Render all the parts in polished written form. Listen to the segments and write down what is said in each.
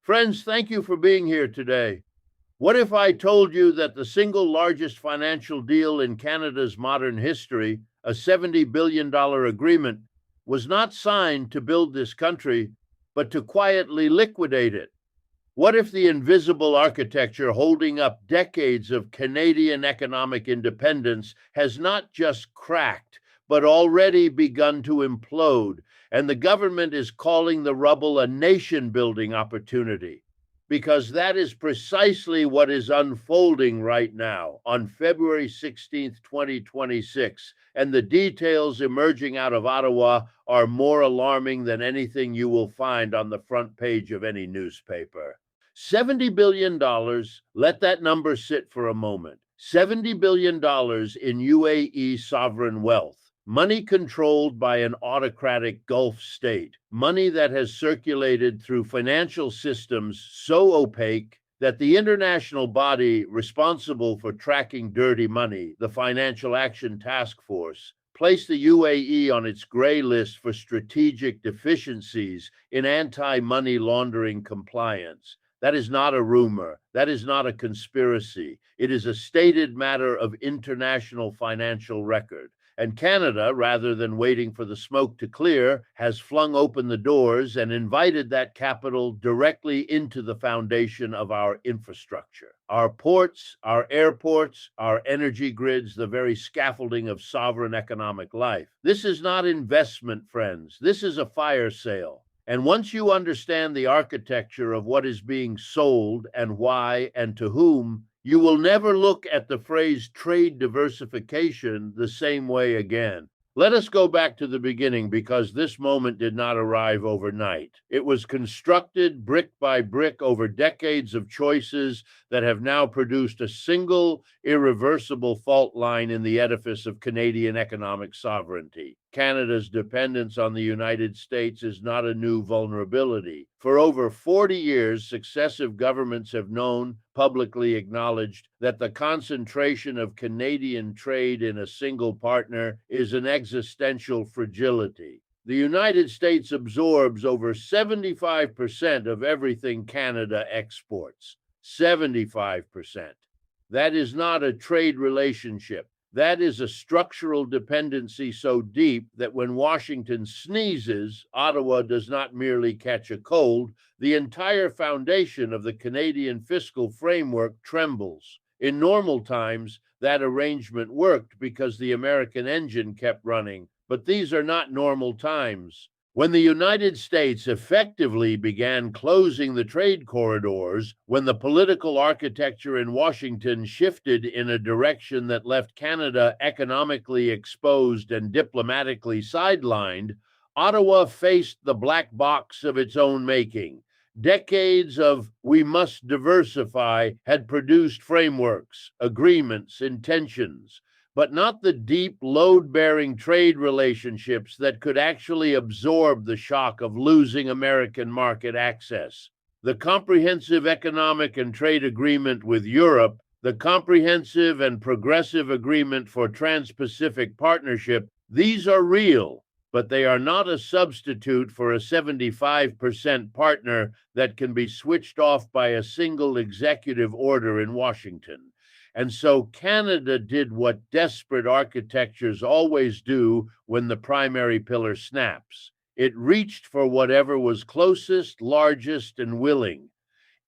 Friends, thank you for being here today. What if I told you that the single largest financial deal in Canada's modern history, a $70 billion agreement, was not signed to build this country, but to quietly liquidate it? What if the invisible architecture holding up decades of Canadian economic independence has not just cracked, but already begun to implode, and the government is calling the rubble a nation-building opportunity? Because that is precisely what is unfolding right now on February 16th, 2026, and the details emerging out of Ottawa are more alarming than anything you will find on the front page of any newspaper. $70 billion, let that number sit for a moment. $70 billion in UAE sovereign wealth. Money controlled by an autocratic Gulf state, money that has circulated through financial systems so opaque that the international body responsible for tracking dirty money, the Financial Action Task Force, placed the UAE on its gray list for strategic deficiencies in anti-money laundering compliance. That is not a rumor. That is not a conspiracy. It is a stated matter of international financial record. And Canada, rather than waiting for the smoke to clear, has flung open the doors and invited that capital directly into the foundation of our infrastructure. Our ports, our airports, our energy grids, the very scaffolding of sovereign economic life. This is not investment, friends. This is a fire sale. And once you understand the architecture of what is being sold and why and to whom, you will never look at the phrase trade diversification the same way again. Let us go back to the beginning, because this moment did not arrive overnight. It was constructed brick by brick over decades of choices that have now produced a single, irreversible fault line in the edifice of Canadian economic sovereignty. Canada's dependence on the United States is not a new vulnerability. For over 40 years, successive governments have known, publicly acknowledged, that the concentration of Canadian trade in a single partner is an existential fragility. The United States absorbs over 75% of everything Canada exports. 75%. That is not a trade relationship. That is a structural dependency so deep that when Washington sneezes, Ottawa does not merely catch a cold, the entire foundation of the Canadian fiscal framework trembles. In normal times, that arrangement worked because the American engine kept running, but these are not normal times. When the United States effectively began closing the trade corridors, when the political architecture in Washington shifted in a direction that left Canada economically exposed and diplomatically sidelined, Ottawa faced the black box of its own making. Decades of "we must diversify" had produced frameworks, agreements, intentions, but not the deep, load-bearing trade relationships that could actually absorb the shock of losing American market access. The comprehensive economic and trade agreement with Europe, the comprehensive and progressive agreement for Trans-Pacific Partnership, these are real, but they are not a substitute for a 75% partner that can be switched off by a single executive order in Washington. And so Canada did what desperate architectures always do when the primary pillar snaps. It reached for whatever was closest, largest, and willing.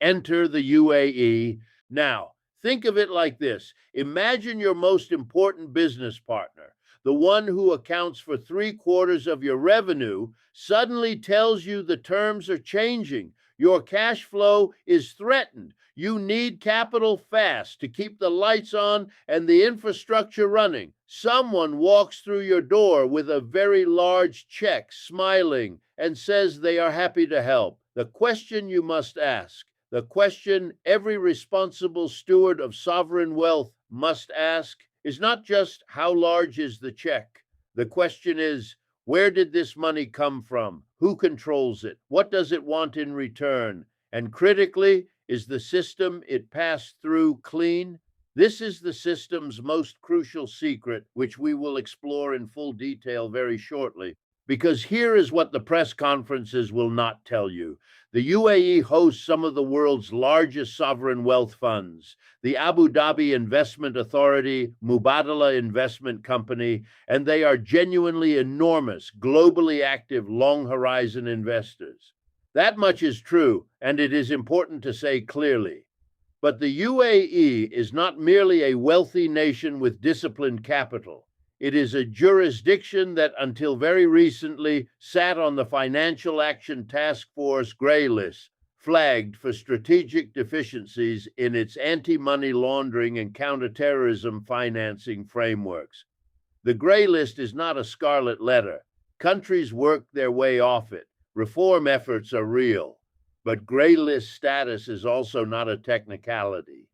Enter the UAE. Now, think of it like this. Imagine your most important business partner, the one who accounts for 3/4 of your revenue, suddenly tells you the terms are changing. Your cash flow is threatened. You need capital fast to keep the lights on and the infrastructure running. Someone walks through your door with a very large check, smiling, and says they are happy to help. The question you must ask, the question every responsible steward of sovereign wealth must ask, is not just how large is the check. The question is, where did this money come from? Who controls it? What does it want in return? And critically, is the system it passed through clean? This is the system's most crucial secret, which we will explore in full detail very shortly. Because here is what the press conferences will not tell you. The UAE hosts some of the world's largest sovereign wealth funds, the Abu Dhabi Investment Authority, Mubadala Investment Company, and they are genuinely enormous, globally active, long-horizon investors. That much is true, and it is important to say clearly. But the UAE is not merely a wealthy nation with disciplined capital. It is a jurisdiction that until very recently sat on the Financial Action Task Force gray list, flagged for strategic deficiencies in its anti-money laundering and counterterrorism financing frameworks. The gray list is not a scarlet letter. Countries work their way off it. Reform efforts are real. But gray list status is also not a technicality.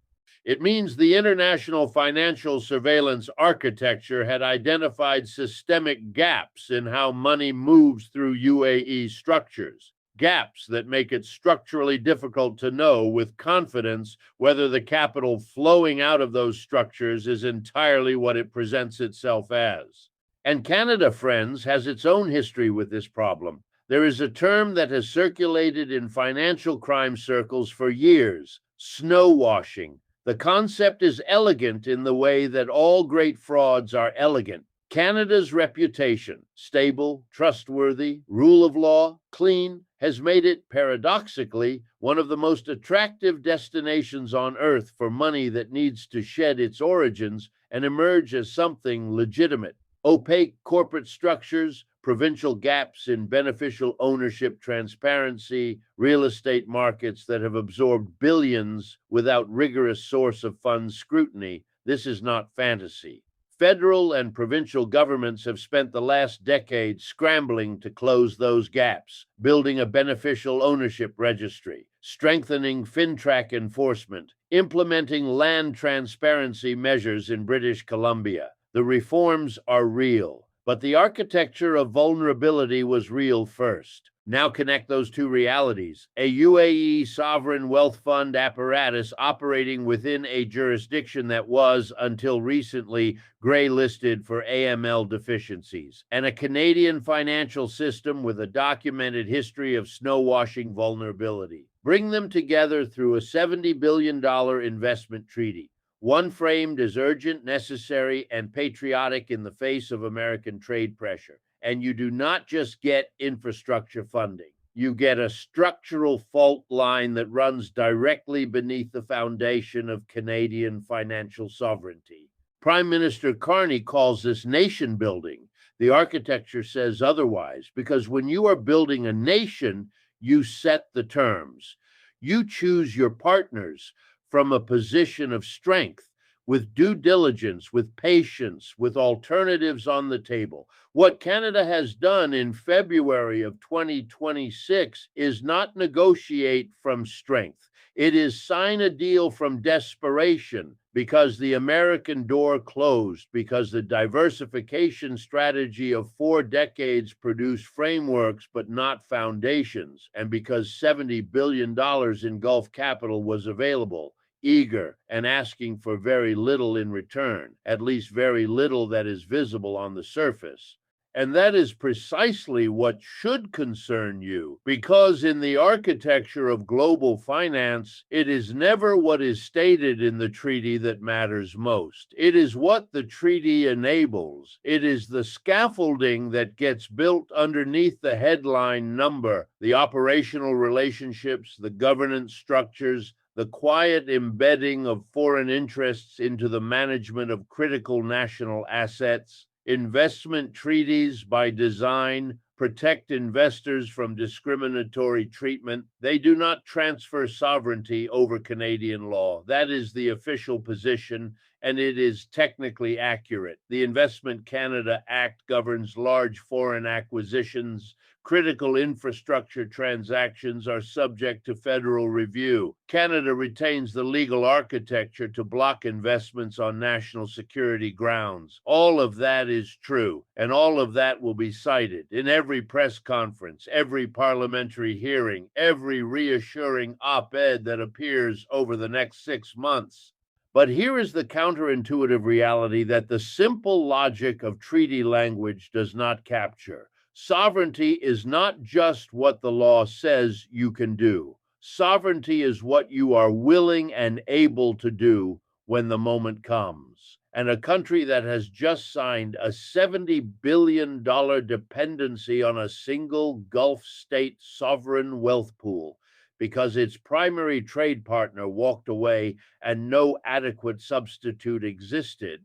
It means the international financial surveillance architecture had identified systemic gaps in how money moves through UAE structures, gaps that make it structurally difficult to know with confidence whether the capital flowing out of those structures is entirely what it presents itself as. And Canada, friends, has its own history with this problem. There is a term that has circulated in financial crime circles for years: snowwashing. The concept is elegant in the way that all great frauds are elegant. Canada's reputation, stable, trustworthy, rule of law, clean, has made it, paradoxically, one of the most attractive destinations on earth for money that needs to shed its origins and emerge as something legitimate. Opaque corporate structures, provincial gaps in beneficial ownership transparency, real estate markets that have absorbed billions without rigorous source of funds scrutiny. This is not fantasy. Federal and provincial governments have spent the last decade scrambling to close those gaps, building a beneficial ownership registry, strengthening FinTrack enforcement, implementing land transparency measures in British Columbia. The reforms are real, but the architecture of vulnerability was real first. Now connect those two realities. A UAE sovereign wealth fund apparatus operating within a jurisdiction that was, until recently, gray-listed for AML deficiencies, and a Canadian financial system with a documented history of snowwashing vulnerability. Bring them together through a $70 billion investment treaty. One framed as urgent, necessary, and patriotic in the face of American trade pressure. And you do not just get infrastructure funding. You get a structural fault line that runs directly beneath the foundation of Canadian financial sovereignty. Prime Minister Carney calls this nation building. The architecture says otherwise, because when you are building a nation, you set the terms. You choose your partners from a position of strength, with due diligence, with patience, with alternatives on the table. What Canada has done in February of 2026 is not negotiate from strength. It is sign a deal from desperation, because the American door closed, because the diversification strategy of 4 decades produced frameworks but not foundations, and because $70 billion in Gulf capital was available, eager, and asking for very little in return, at least very little that is visible on the surface. And that is precisely what should concern you, because in the architecture of global finance, it is never what is stated in the treaty that matters most. It is what the treaty enables. It is the scaffolding that gets built underneath the headline number, the operational relationships, the governance structures, the quiet embedding of foreign interests into the management of critical national assets. Investment treaties, by design, protect investors from discriminatory treatment. They do not transfer sovereignty over Canadian law. That is the official position, and it is technically accurate. The Investment Canada Act governs large foreign acquisitions. Critical infrastructure transactions are subject to federal review. Canada retains the legal architecture to block investments on national security grounds. All of that is true, and all of that will be cited in every press conference, every parliamentary hearing, every reassuring op-ed that appears over the next 6 months. But here is the counterintuitive reality that the simple logic of treaty language does not capture. Sovereignty is not just what the law says you can do. Sovereignty is what you are willing and able to do when the moment comes. And a country that has just signed a $70 billion dependency on a single Gulf state sovereign wealth pool because its primary trade partner walked away and no adequate substitute existed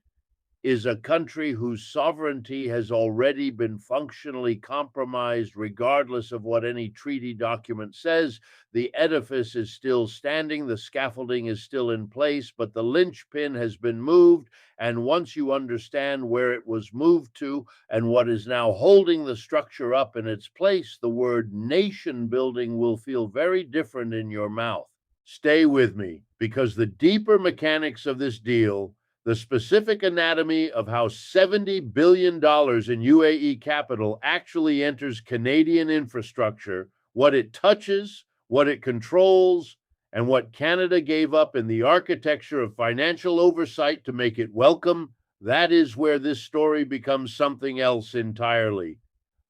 is a country whose sovereignty has already been functionally compromised, regardless of what any treaty document says. The edifice is still standing, the scaffolding is still in place, but the linchpin has been moved. And once you understand where it was moved to and what is now holding the structure up in its place, the word nation building will feel very different in your mouth. Stay with me, because the deeper mechanics of this deal, the specific anatomy of how $70 billion in UAE capital actually enters Canadian infrastructure, what it touches, what it controls, and what Canada gave up in the architecture of financial oversight to make it welcome, that is where this story becomes something else entirely.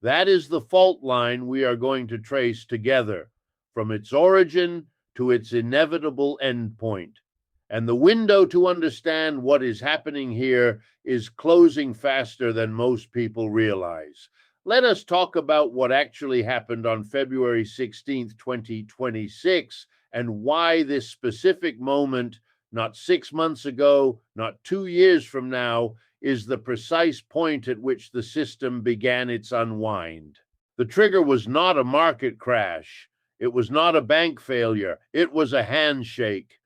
That is the fault line we are going to trace together, from its origin to its inevitable endpoint. And the window to understand what is happening here is closing faster than most people realize. Let us talk about what actually happened on February 16th, 2026, and why this specific moment, not 6 months ago, not 2 years from now, is the precise point at which the system began its unwind. The trigger was not a market crash. It was not a bank failure. It was a handshake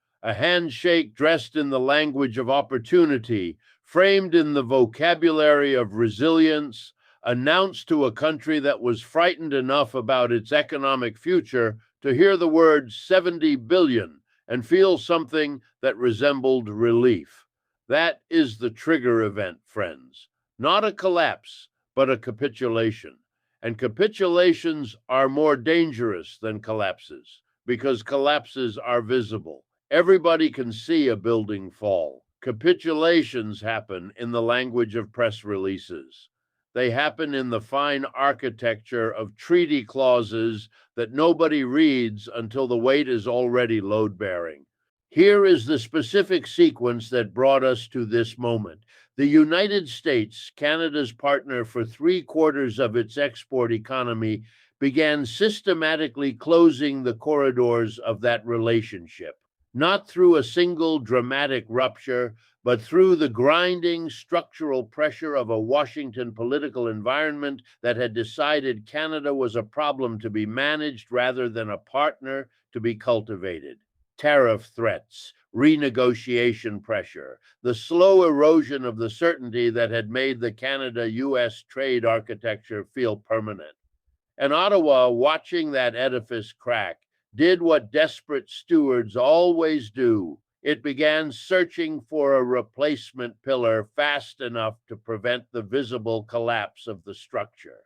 dressed in the language of opportunity, framed in the vocabulary of resilience, announced to a country that was frightened enough about its economic future to hear the word 70 billion and feel something that resembled relief. That is the trigger event, friends. Not a collapse, but a capitulation. And capitulations are more dangerous than collapses because collapses are visible. Everybody can see a building fall. Capitulations happen in the language of press releases. They happen in the fine architecture of treaty clauses that nobody reads until the weight is already load-bearing. Here is the specific sequence that brought us to this moment. The United States, Canada's partner for 3/4 of its export economy, began systematically closing the corridors of that relationship. Not through a single dramatic rupture, but through the grinding structural pressure of a Washington political environment that had decided Canada was a problem to be managed rather than a partner to be cultivated. Tariff threats, renegotiation pressure, the slow erosion of the certainty that had made the Canada-US trade architecture feel permanent. And Ottawa, watching that edifice crack, did what desperate stewards always do. It began searching for a replacement pillar fast enough to prevent the visible collapse of the structure.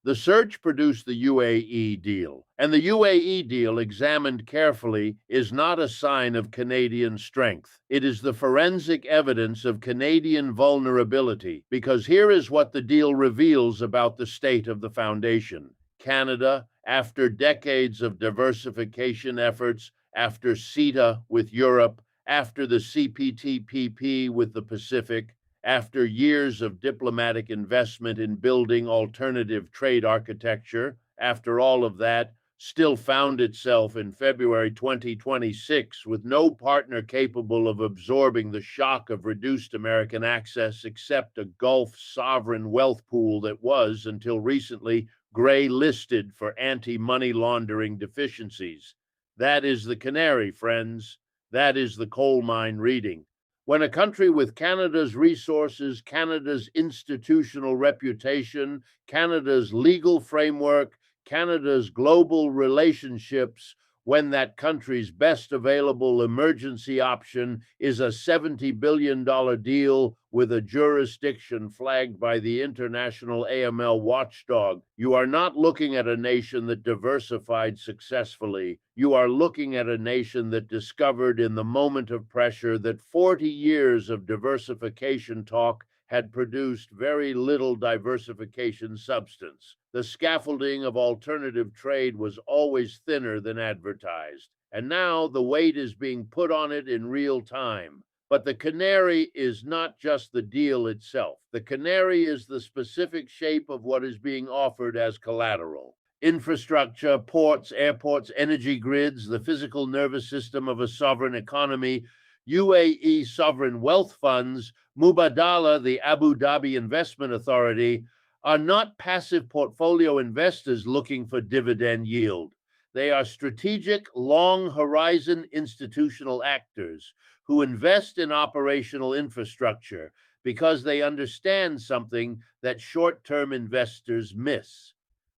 The search produced the UAE deal, and the UAE deal, examined carefully, is not a sign of Canadian strength. It is the forensic evidence of Canadian vulnerability, because here is what the deal reveals about the state of the foundation. Canada, after decades of diversification efforts, after CETA with Europe, after the CPTPP with the Pacific, after years of diplomatic investment in building alternative trade architecture, after all of that, still found itself in February 2026 with no partner capable of absorbing the shock of reduced American access except a Gulf sovereign wealth pool that was, until recently, gray-listed for anti-money laundering deficiencies. That is the canary, friends. That is the coal mine reading. When a country with Canada's resources, Canada's institutional reputation, Canada's legal framework, Canada's global relationships, when that country's best available emergency option is a $70 billion deal with a jurisdiction flagged by the international AML watchdog. You are not looking at a nation that diversified successfully. You are looking at a nation that discovered in the moment of pressure that 40 years of diversification talk had produced very little diversification substance. The scaffolding of alternative trade was always thinner than advertised, and now the weight is being put on it in real time. But the canary is not just the deal itself. The canary is the specific shape of what is being offered as collateral. Infrastructure, ports, airports, energy grids, the physical nervous system of a sovereign economy, UAE sovereign wealth funds, Mubadala, the Abu Dhabi Investment Authority, are not passive portfolio investors looking for dividend yield. They are strategic, long horizon institutional actors who invest in operational infrastructure because they understand something that short-term investors miss.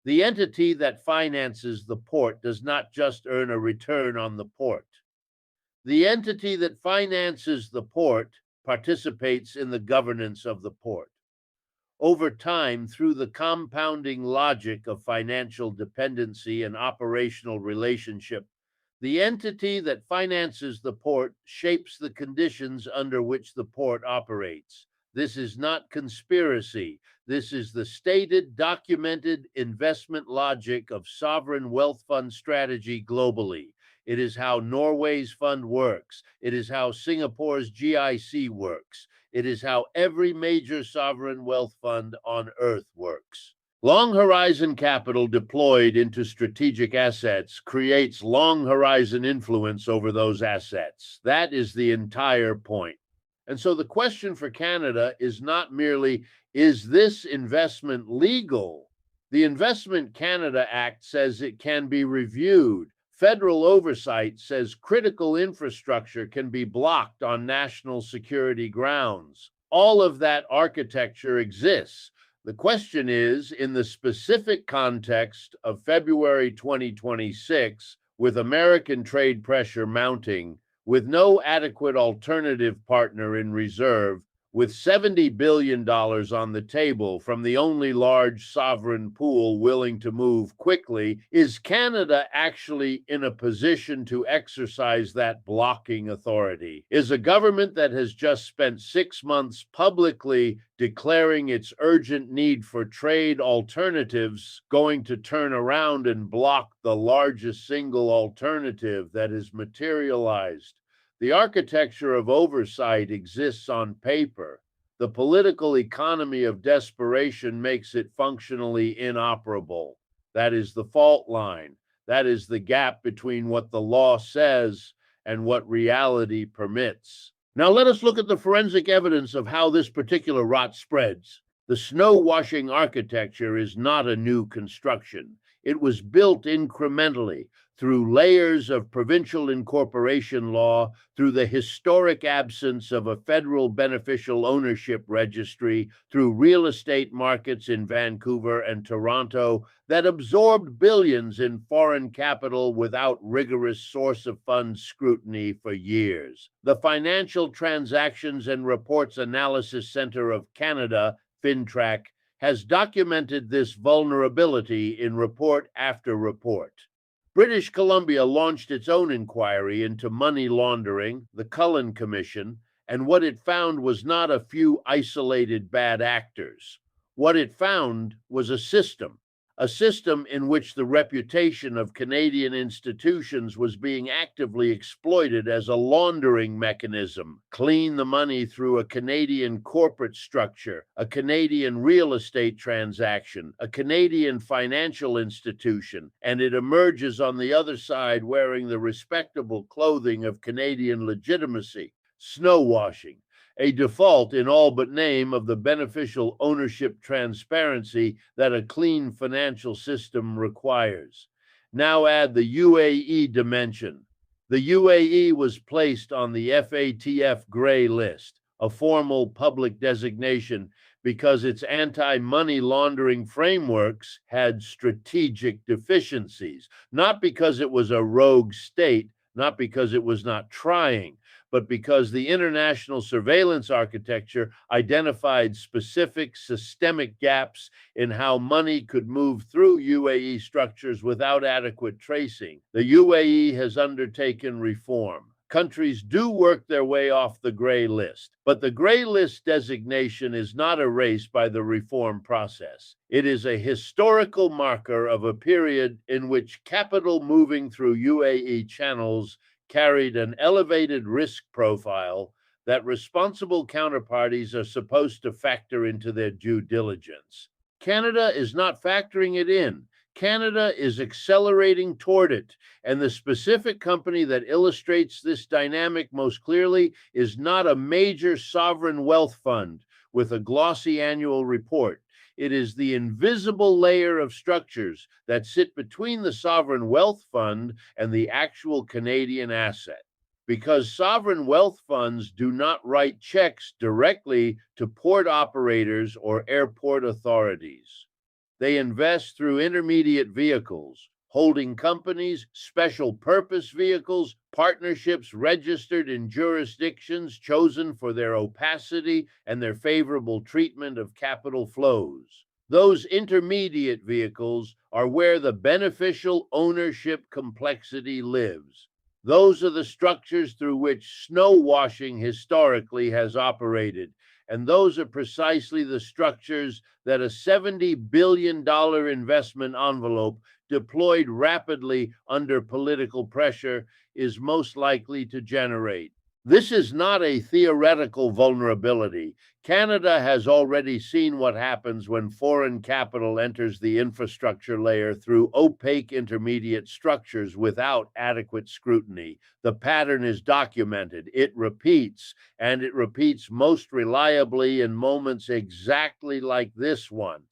The entity that finances the port does not just earn a return on the port. The entity that finances the port participates in the governance of the port. Over time, through the compounding logic of financial dependency and operational relationship, the entity that finances the port shapes the conditions under which the port operates. This is not conspiracy. This is the stated, documented investment logic of sovereign wealth fund strategy globally. It is how Norway's fund works. It is how Singapore's GIC works. It is how every major sovereign wealth fund on earth works. Long horizon capital deployed into strategic assets creates long horizon influence over those assets. That is the entire point. And so the question for Canada is not merely, is this investment legal? The Investment Canada Act says it can be reviewed. Federal oversight says critical infrastructure can be blocked on national security grounds. All of that architecture exists. The question is, in the specific context of February 2026, with American trade pressure mounting, with no adequate alternative partner in reserve, with $70 billion on the table from the only large sovereign pool willing to move quickly, is Canada actually in a position to exercise that blocking authority? Is a government that has just spent 6 months publicly declaring its urgent need for trade alternatives going to turn around and block the largest single alternative that is materialized? The architecture of oversight exists on paper. The political economy of desperation makes it functionally inoperable. That is the fault line. That is the gap between what the law says and what reality permits. Now let us look at the forensic evidence of how this particular rot spreads. The snowwashing architecture is not a new construction. It was built incrementally through layers of provincial incorporation law, through the historic absence of a federal beneficial ownership registry, through real estate markets in Vancouver and Toronto that absorbed billions in foreign capital without rigorous source of funds scrutiny for years. The Financial Transactions and Reports Analysis Center of Canada, FinTrack, has documented this vulnerability in report after report. British Columbia launched its own inquiry into money laundering, the Cullen Commission, and what it found was not a few isolated bad actors. What it found was a system in which the reputation of Canadian institutions was being actively exploited as a laundering mechanism. Clean the money through a Canadian corporate structure, a Canadian real estate transaction, a Canadian financial institution, and it emerges on the other side wearing the respectable clothing of Canadian legitimacy. Snowwashing, a default in all but name of the beneficial ownership transparency that a clean financial system requires. Now add the UAE dimension. The UAE was placed on the FATF gray list, a formal public designation, because its anti-money laundering frameworks had strategic deficiencies, not because it was a rogue state, not because it was not trying, but because the international surveillance architecture identified specific systemic gaps in how money could move through UAE structures without adequate tracing. The UAE has undertaken reform. countries do work their way off the gray list. But the gray list designation is not erased by the reform process. It is a historical marker of a period in which capital moving through UAE channels carried an elevated risk profile that responsible counterparties are supposed to factor into their due diligence. Canada is not factoring it in. Canada is accelerating toward it, and the specific company that illustrates this dynamic most clearly is not a major sovereign wealth fund with a glossy annual report. It is the invisible layer of structures that sit between the sovereign wealth fund and the actual Canadian asset. Because sovereign wealth funds do not write checks directly to port operators or airport authorities. They invest through intermediate vehicles, holding companies, special purpose vehicles, partnerships registered in jurisdictions chosen for their opacity and their favorable treatment of capital flows. Those intermediate vehicles are where the beneficial ownership complexity lives. Those are the structures through which snowwashing historically has operated, and those are precisely the structures that a $70 billion investment envelope deployed rapidly under political pressure is most likely to generate. This is not a theoretical vulnerability. Canada has already seen what happens when foreign capital enters the infrastructure layer through opaque intermediate structures without adequate scrutiny. The pattern is documented. It repeats, and it repeats most reliably in moments exactly like this one.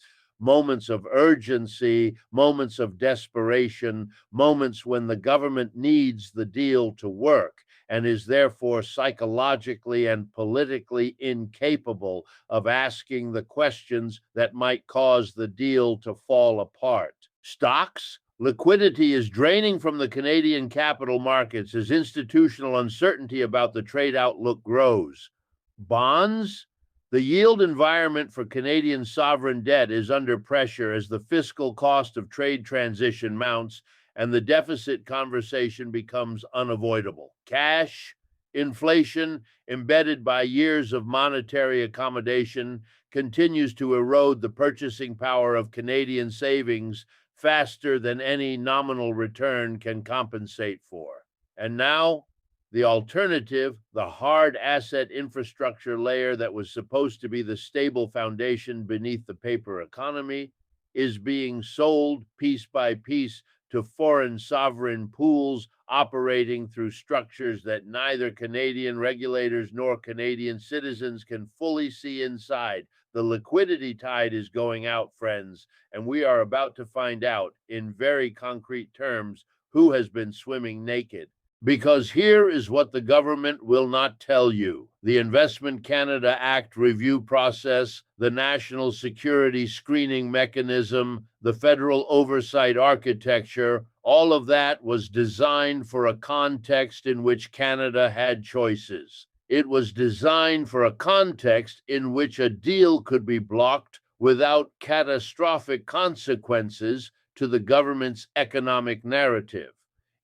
Moments of urgency, moments of desperation, moments when the government needs the deal to work and is therefore psychologically and politically incapable of asking the questions that might cause the deal to fall apart. Stocks? Liquidity is draining from the Canadian capital markets as institutional uncertainty about the trade outlook grows. Bonds? The yield environment for Canadian sovereign debt is under pressure as the fiscal cost of trade transition mounts and the deficit conversation becomes unavoidable. Cash, inflation, embedded by years of monetary accommodation, continues to erode the purchasing power of Canadian savings faster than any nominal return can compensate for. And now, the alternative, the hard asset infrastructure layer that was supposed to be the stable foundation beneath the paper economy, is being sold piece by piece to foreign sovereign pools operating through structures that neither Canadian regulators nor Canadian citizens can fully see inside. The liquidity tide is going out, friends, and we are about to find out in very concrete terms who has been swimming naked. Because here is what the government will not tell you. The Investment Canada Act review process, the national security screening mechanism, the federal oversight architecture, all of that was designed for a context in which Canada had choices. It was designed for a context in which a deal could be blocked without catastrophic consequences to the government's economic narrative.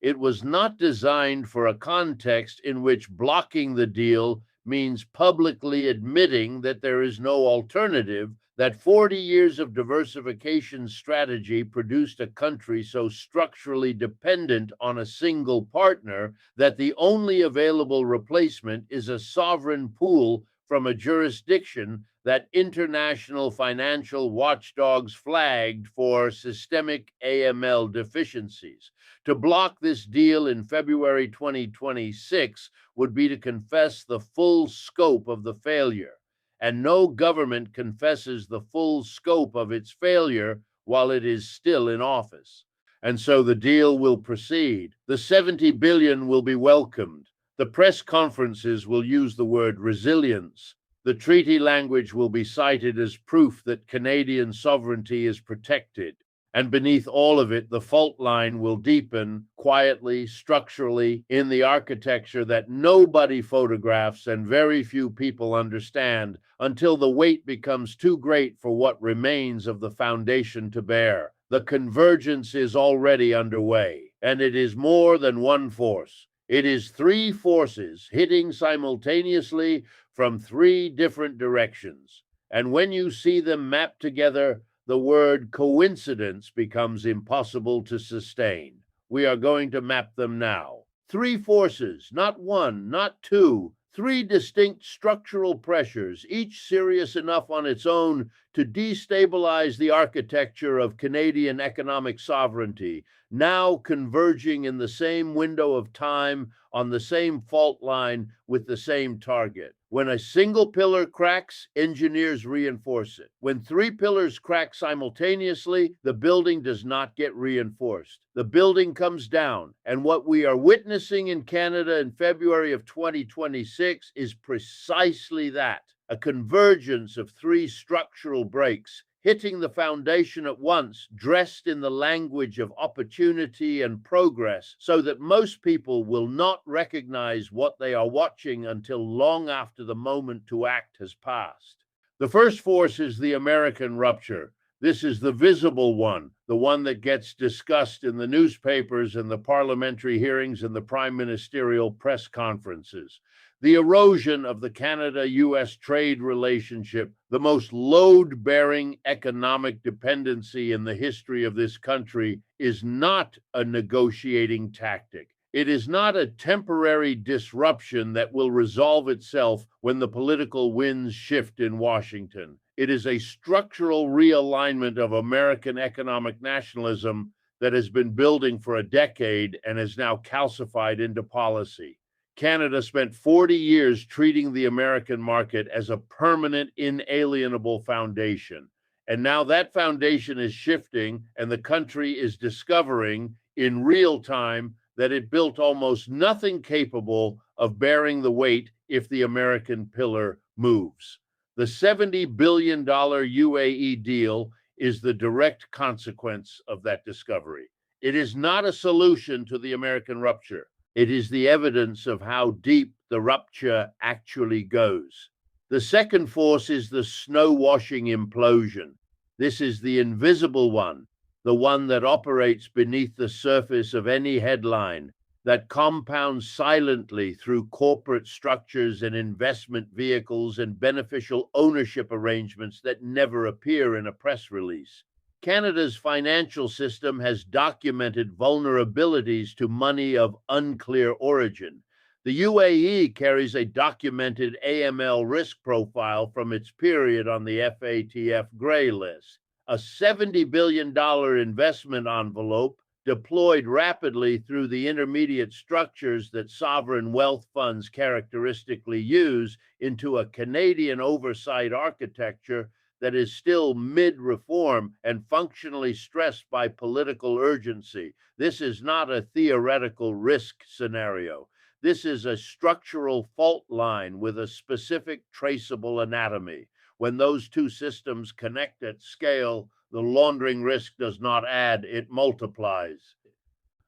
It was not designed for a context in which blocking the deal means publicly admitting that there is no alternative, that 40 years of diversification strategy produced a country so structurally dependent on a single partner that the only available replacement is a sovereign pool from a jurisdiction that international financial watchdogs flagged for systemic AML deficiencies. To block this deal in February 2026 would be to confess the full scope of the failure, and no government confesses the full scope of its failure while it is still in office. And so the deal will proceed. The $70 billion will be welcomed. The press conferences will use the word resilience. The treaty language will be cited as proof that Canadian sovereignty is protected. And beneath all of it, the fault line will deepen quietly, structurally, in the architecture that nobody photographs and very few people understand until the weight becomes too great for what remains of the foundation to bear. The convergence is already underway, and it is more than one force. It is three forces hitting simultaneously from three different directions. And when you see them mapped together, the word coincidence becomes impossible to sustain. We are going to map them now. Three forces, not one, not two, three distinct structural pressures, each serious enough on its own to destabilize the architecture of Canadian economic sovereignty, now converging in the same window of time on the same fault line with the same target. When a single pillar cracks, engineers reinforce it. When three pillars crack simultaneously, the building does not get reinforced. The building comes down. And what we are witnessing in Canada in February of 2026 is precisely that, a convergence of three structural breaks hitting the foundation at once, dressed in the language of opportunity and progress, so that most people will not recognize what they are watching until long after the moment to act has passed. The first force is the American rupture. This is the visible one, the one that gets discussed in the newspapers and the parliamentary hearings and the prime ministerial press conferences. The erosion of the Canada-US trade relationship, the most load-bearing economic dependency in the history of this country, is not a negotiating tactic. It is not a temporary disruption that will resolve itself when the political winds shift in Washington. It is a structural realignment of American economic nationalism that has been building for a decade and is now calcified into policy. Canada spent 40 years treating the American market as a permanent, inalienable foundation. And now that foundation is shifting, and the country is discovering in real time that it built almost nothing capable of bearing the weight if the American pillar moves. The $70 billion UAE deal is the direct consequence of that discovery. It is not a solution to the American rupture. It is the evidence of how deep the rupture actually goes. The second force is the snowwashing implosion. This is the invisible one, the one that operates beneath the surface of any headline, that compounds silently through corporate structures and investment vehicles and beneficial ownership arrangements that never appear in a press release. Canada's financial system has documented vulnerabilities to money of unclear origin. The UAE carries a documented AML risk profile from its period on the FATF gray list. A $70 billion investment envelope deployed rapidly through the intermediate structures that sovereign wealth funds characteristically use into a Canadian oversight architecture that is still mid-reform and functionally stressed by political urgency. This is not a theoretical risk scenario. This is a structural fault line with a specific traceable anatomy. When those two systems connect at scale, the laundering risk does not add, it multiplies.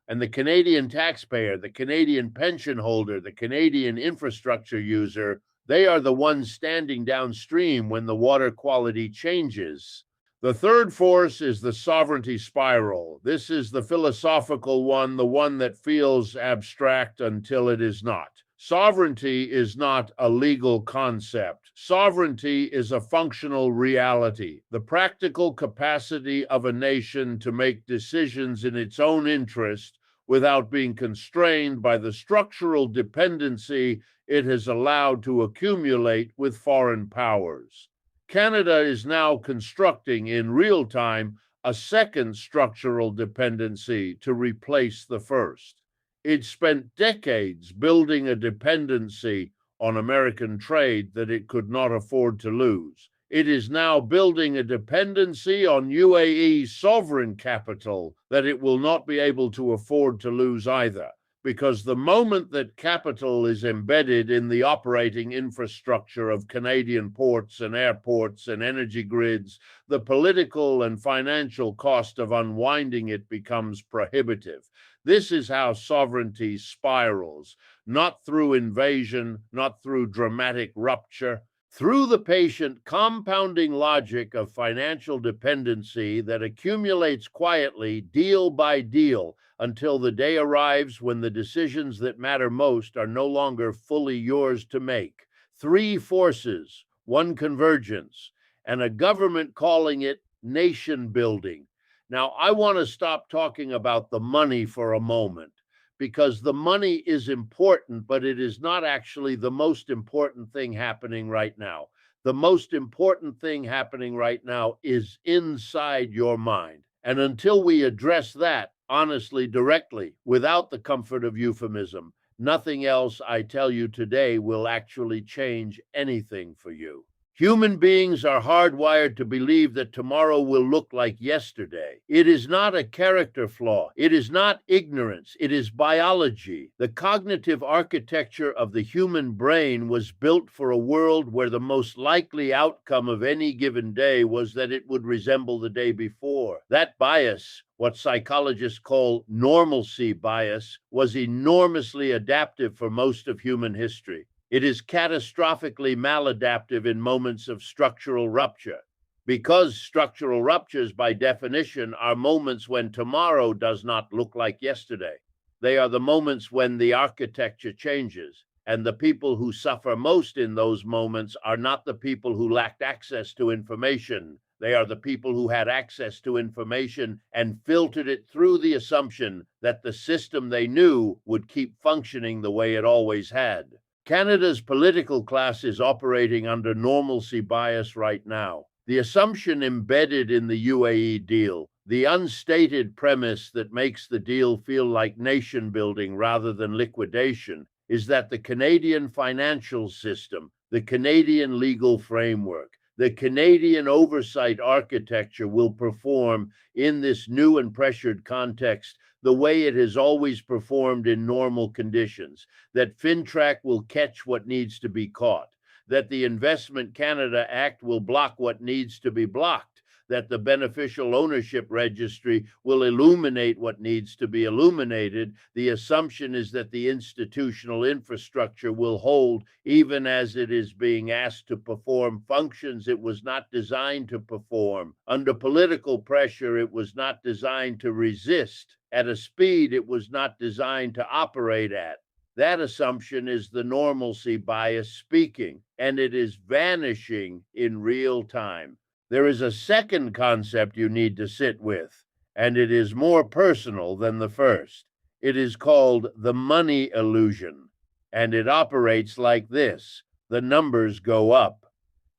And the Canadian taxpayer, the Canadian pension holder, the Canadian infrastructure user, they are the ones standing downstream when the water quality changes. The third force is the sovereignty spiral. This is the philosophical one, the one that feels abstract until it is not. Sovereignty is not a legal concept. Sovereignty is a functional reality, the practical capacity of a nation to make decisions in its own interest without being constrained by the structural dependency it has allowed to accumulate with foreign powers. Canada is now constructing in real time a second structural dependency to replace the first. It spent decades building a dependency on American trade that it could not afford to lose. It is now building a dependency on UAE sovereign capital that it will not be able to afford to lose either, because the moment that capital is embedded in the operating infrastructure of Canadian ports and airports and energy grids, the political and financial cost of unwinding it becomes prohibitive. This is how sovereignty spirals, not through invasion, not through dramatic rupture, Through the patient compounding logic of financial dependency that accumulates quietly, deal by deal, until the day arrives when the decisions that matter most are no longer fully yours to make. Three forces, one convergence, and a government calling it nation building. Now, I want to stop talking about the money for a moment because the money is important, but it is not actually the most important thing happening right now. The most important thing happening right now is inside your mind. And until we address that honestly, directly, without the comfort of euphemism, nothing else I tell you today will actually change anything for you. Human beings are hardwired to believe that tomorrow will look like yesterday. It is not a character flaw. It is not ignorance. It is biology. The cognitive architecture of the human brain was built for a world where the most likely outcome of any given day was that it would resemble the day before. That bias, what psychologists call normalcy bias, was enormously adaptive for most of human history. It is catastrophically maladaptive in moments of structural rupture, because structural ruptures, by definition, are moments when tomorrow does not look like yesterday. They are the moments when the architecture changes, and the people who suffer most in those moments are not the people who lacked access to information. They are the people who had access to information and filtered it through the assumption that the system they knew would keep functioning the way it always had. Canada's political class is operating under normalcy bias right now. The assumption embedded in the UAE deal, the unstated premise that makes the deal feel like nation building rather than liquidation, is that the Canadian financial system, the Canadian legal framework, the Canadian oversight architecture will perform in this new and pressured context the way it has always performed in normal conditions, that FinTrack will catch what needs to be caught, that the Investment Canada Act will block what needs to be blocked, that the beneficial ownership registry will illuminate what needs to be illuminated. The assumption is that the institutional infrastructure will hold even as it is being asked to perform functions it was not designed to perform. Under political pressure, it was not designed to resist at a speed it was not designed to operate at. That assumption is the normalcy bias speaking, and it is vanishing in real time. There is a second concept you need to sit with, and it is more personal than the first. It is called the money illusion, and it operates like this. The numbers go up.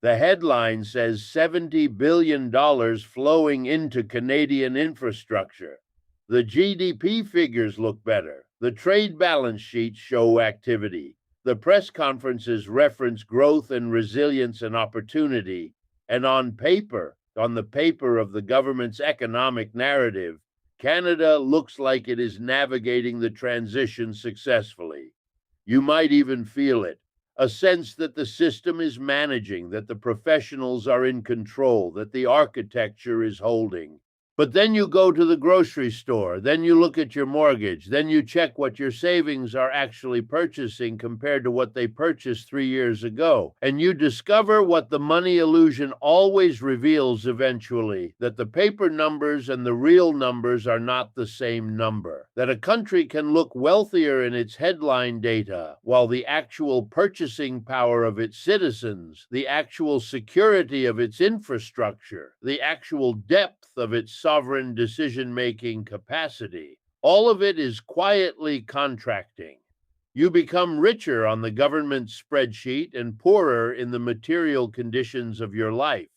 The headline says $70 billion flowing into Canadian infrastructure. The GDP figures look better. The trade balance sheets show activity. The press conferences reference growth and resilience and opportunity. And on the paper of the government's economic narrative, Canada looks like it is navigating the transition successfully. You might even feel it, a sense that the system is managing, that the professionals are in control, that the architecture is holding. But then you go to the grocery store, then you look at your mortgage, then you check what your savings are actually purchasing compared to what they purchased 3 years ago. And you discover what the money illusion always reveals eventually, that the paper numbers and the real numbers are not the same number. That a country can look wealthier in its headline data, while the actual purchasing power of its citizens, the actual security of its infrastructure, the actual depth of its sovereign decision-making capacity, all of it is quietly contracting. You become richer on the government spreadsheet and poorer in the material conditions of your life.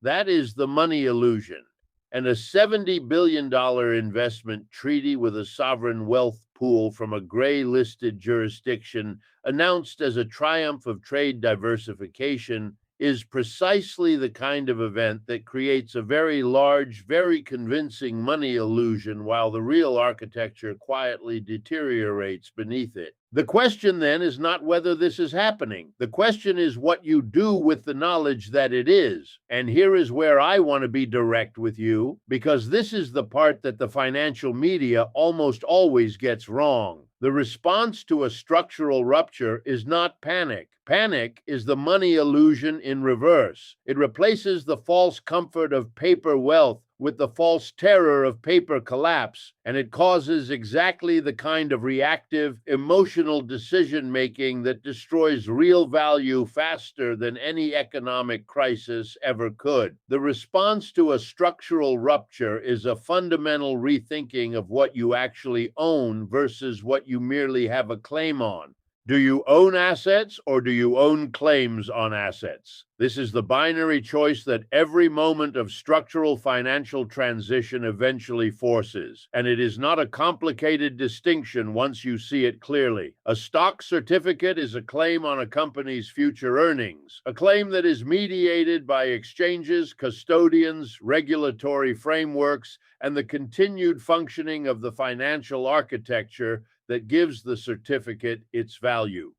That is the money illusion. And a $70 billion investment treaty with a sovereign wealth pool from a gray-listed jurisdiction announced as a triumph of trade diversification is precisely the kind of event that creates a very large, very convincing money illusion while the real architecture quietly deteriorates beneath it. The question then is not whether this is happening. The question is what you do with the knowledge that it is. And here is where I want to be direct with you, because this is the part that the financial media almost always gets wrong. The response to a structural rupture is not panic. Panic is the money illusion in reverse. It replaces the false comfort of paper wealth with the false terror of paper collapse, and it causes exactly the kind of reactive, emotional decision-making that destroys real value faster than any economic crisis ever could. The response to a structural rupture is a fundamental rethinking of what you actually own versus what you merely have a claim on. Do you own assets or do you own claims on assets? This is the binary choice that every moment of structural financial transition eventually forces, and it is not a complicated distinction once you see it clearly. A stock certificate is a claim on a company's future earnings, a claim that is mediated by exchanges, custodians, regulatory frameworks, and the continued functioning of the financial architecture that gives the certificate its value.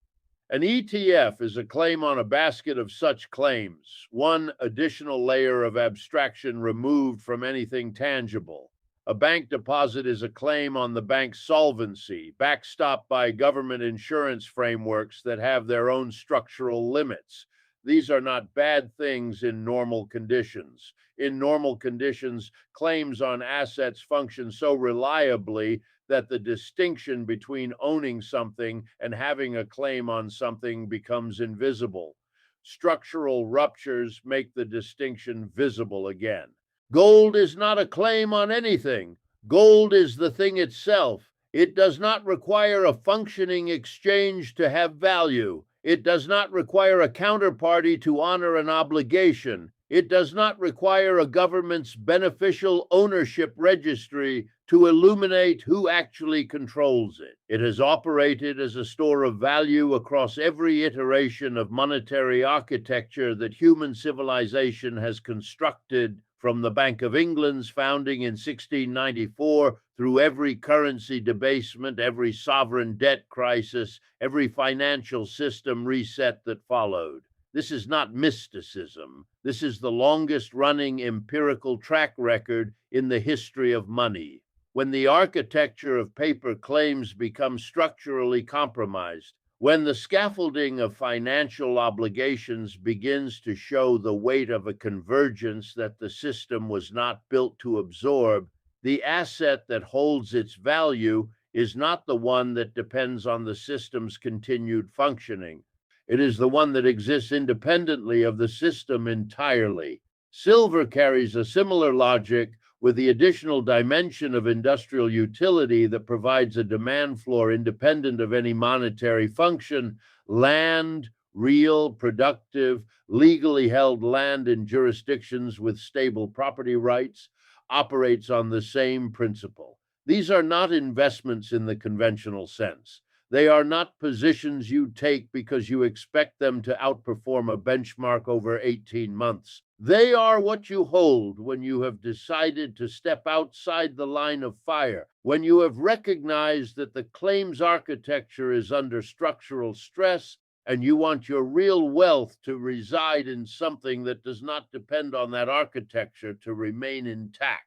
An ETF is a claim on a basket of such claims, one additional layer of abstraction removed from anything tangible. A bank deposit is a claim on the bank's solvency, backstopped by government insurance frameworks that have their own structural limits. These are not bad things in normal conditions. In normal conditions, claims on assets function so reliably that the distinction between owning something and having a claim on something becomes invisible. Structural ruptures make the distinction visible again. Gold is not a claim on anything. Gold is the thing itself. It does not require a functioning exchange to have value. It does not require a counterparty to honor an obligation. It does not require a government's beneficial ownership registry to illuminate who actually controls it. It has operated as a store of value across every iteration of monetary architecture that human civilization has constructed, from the Bank of England's founding in 1694 through every currency debasement, every sovereign debt crisis, every financial system reset that followed. This is not mysticism. This is the longest running empirical track record in the history of money. When the architecture of paper claims becomes structurally compromised, when the scaffolding of financial obligations begins to show the weight of a convergence that the system was not built to absorb, the asset that holds its value is not the one that depends on the system's continued functioning. It is the one that exists independently of the system entirely. Silver carries a similar logic, with the additional dimension of industrial utility that provides a demand floor independent of any monetary function. Land, real, productive, legally held land in jurisdictions with stable property rights, operates on the same principle. These are not investments in the conventional sense. They are not positions you take because you expect them to outperform a benchmark over 18 months. They are what you hold when you have decided to step outside the line of fire, when you have recognized that the claims architecture is under structural stress and you want your real wealth to reside in something that does not depend on that architecture to remain intact.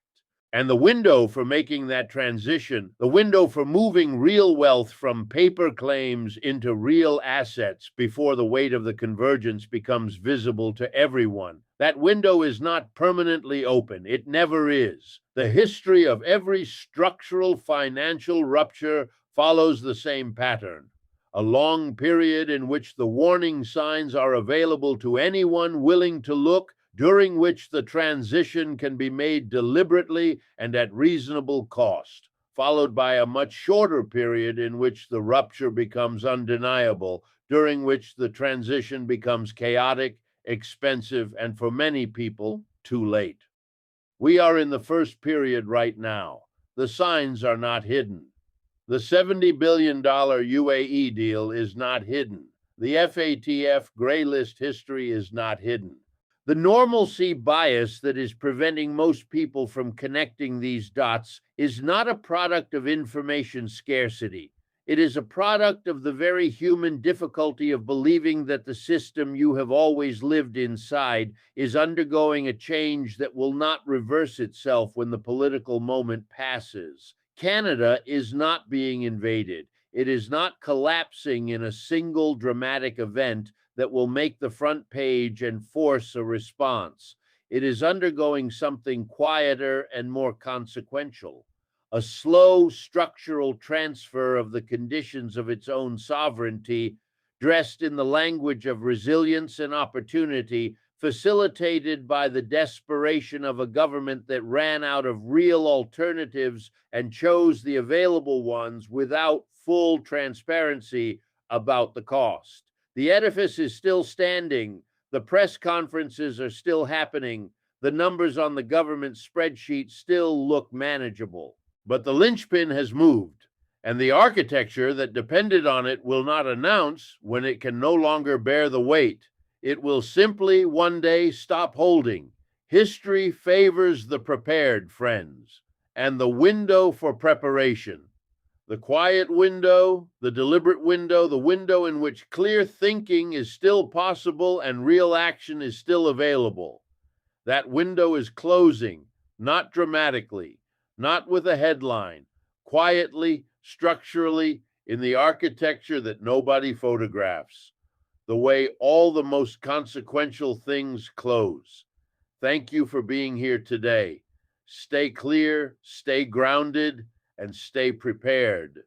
And the window for making that transition, the window for moving real wealth from paper claims into real assets before the weight of the convergence becomes visible to everyone, that window is not permanently open. It never is. The history of every structural financial rupture follows the same pattern. A long period in which the warning signs are available to anyone willing to look, during which the transition can be made deliberately and at reasonable cost, followed by a much shorter period in which the rupture becomes undeniable, during which the transition becomes chaotic, expensive, and for many people, too late. We are in the first period right now. The signs are not hidden. The $70 billion UAE deal is not hidden. The FATF gray list history is not hidden. The normalcy bias that is preventing most people from connecting these dots is not a product of information scarcity. It is a product of the very human difficulty of believing that the system you have always lived inside is undergoing a change that will not reverse itself when the political moment passes. Canada is not being invaded. It is not collapsing in a single dramatic event that will make the front page and force a response. It is undergoing something quieter and more consequential, a slow structural transfer of the conditions of its own sovereignty, dressed in the language of resilience and opportunity, facilitated by the desperation of a government that ran out of real alternatives and chose the available ones without full transparency about the cost. The edifice is still standing. The press conferences are still happening. The numbers on the government spreadsheet still look manageable. But the linchpin has moved, and the architecture that depended on it will not announce when it can no longer bear the weight. It will simply one day stop holding. History favors the prepared, friends, and the window for preparation. The quiet window, the deliberate window, the window in which clear thinking is still possible and real action is still available. That window is closing, not dramatically, not with a headline, quietly, structurally, in the architecture that nobody photographs, the way all the most consequential things close. Thank you for being here today. Stay clear, stay grounded, and stay prepared.